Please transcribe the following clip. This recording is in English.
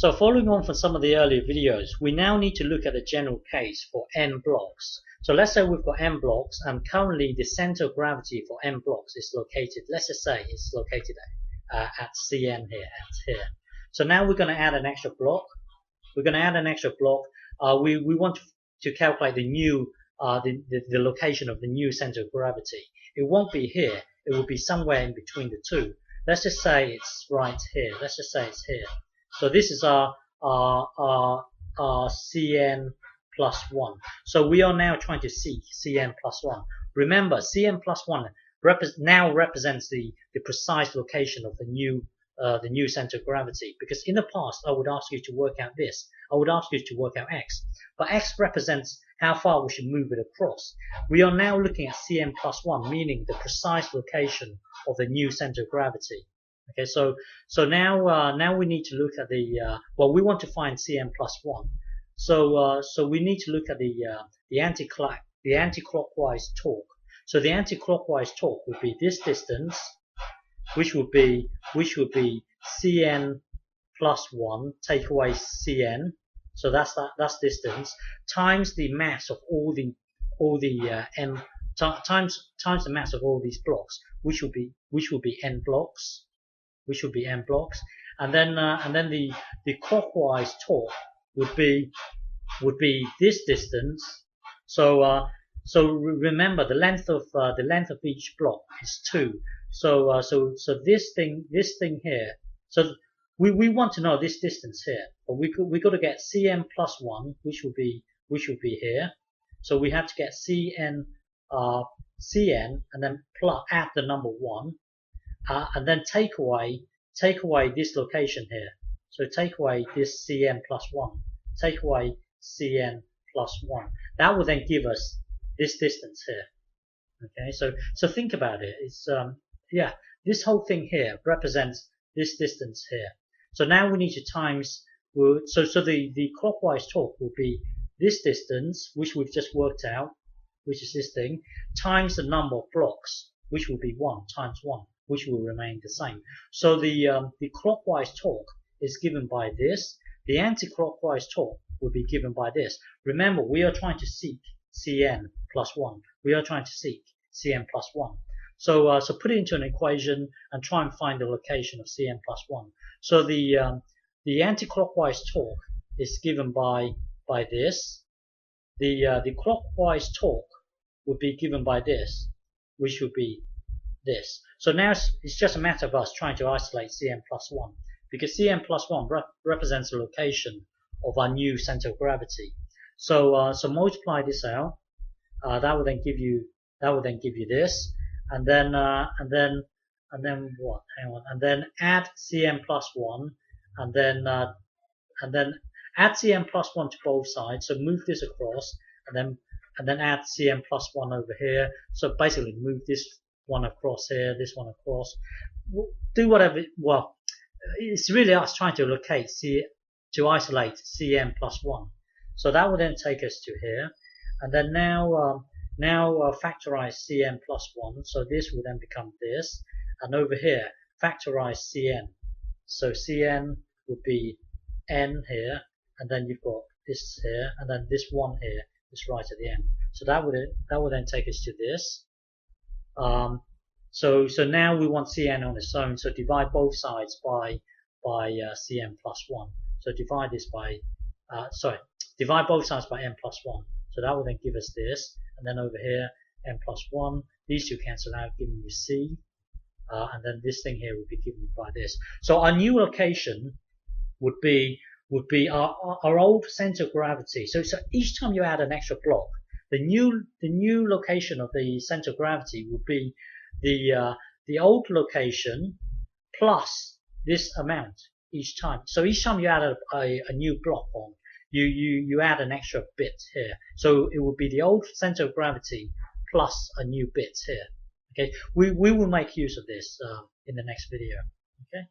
So following on from some of the earlier videos, we now need to look at the general case for n blocks. So let's say we've got n blocks, and currently the center of gravity for n blocks is located, let's just say it's located at Cn here, So now we're going to add an extra block. We're going to add an extra block. We want to calculate the new the location of the new center of gravity. It won't be here. It will be somewhere in between the two. Let's just say it's right here. Let's just say it's here. So this is our Cn plus 1. So we are now trying to seek Cn plus 1. Remember, Cn plus 1 now represents the precise location of the new center of gravity. Because in the past, I would ask you to work out this. I would ask you to work out x. But x represents how far we should move it across. We are now looking at Cn plus 1, meaning the precise location of the new center of gravity. Okay, so now we need to look at the we want to find Cn plus 1. So we need to look at the anti-clockwise torque. So the anti-clockwise torque would be this distance, which would be Cn plus 1 take away Cn. So that's distance times the mass of all the m times the mass of all these blocks, which would be n blocks. And then the clockwise torque would be this distance. So remember the length of each block is 2. So this thing here. So we want to know this distance here, but we got to get Cn plus 1, which would be here. So we have to get Cn and then add the number 1. And then take away this location here. So take away this Cn plus 1. Take away Cn plus 1. That will then give us this distance here. Okay, so think about it. It's this whole thing here represents this distance here. So now we need to times. So the clockwise torque will be this distance, which we've just worked out, which is this thing, times the number of blocks, which will be 1 times 1. Which will remain the same. So the clockwise torque is given by this. The anti-clockwise torque will be given by this. Remember, we are trying to seek Cn plus 1. We are trying to seek Cn plus 1. So put it into an equation and try and find the location of Cn plus 1. So the anti-clockwise torque is given by this. The clockwise torque would be given by this, which would be this. So now it's just a matter of us trying to isolate Cn plus 1, because Cn plus 1 represents the location of our new center of gravity. So multiply this out. That will then give you this, and then what? Hang on, and then add Cn plus 1, and then add Cn plus 1 to both sides. So move this across, and then add Cn plus 1 over here. So basically move this one across here, this one across. Do whatever. Well, it's really us trying to locate to isolate Cn plus 1. So that will then take us to here, and then now factorize Cn plus 1. So this will then become this, and over here factorize Cn. So Cn would be n here, and then you've got this here, and then this one here is right at the end. So that will then take us to this. So now we want Cn on its own. So divide both sides by Cn plus 1. So divide this by divide both sides by n plus 1. So that will then give us this, and then over here n plus 1. These two cancel out, giving you C, and then this thing here will be given by this. So our new location would be our old center of gravity. So each time you add an extra block, the new location of the center of gravity would be the old location plus this amount each time. So each time you add a new block on, you add an extra bit here. So it would be the old center of gravity plus a new bit here. Okay, we will make use of this in the next video. Okay.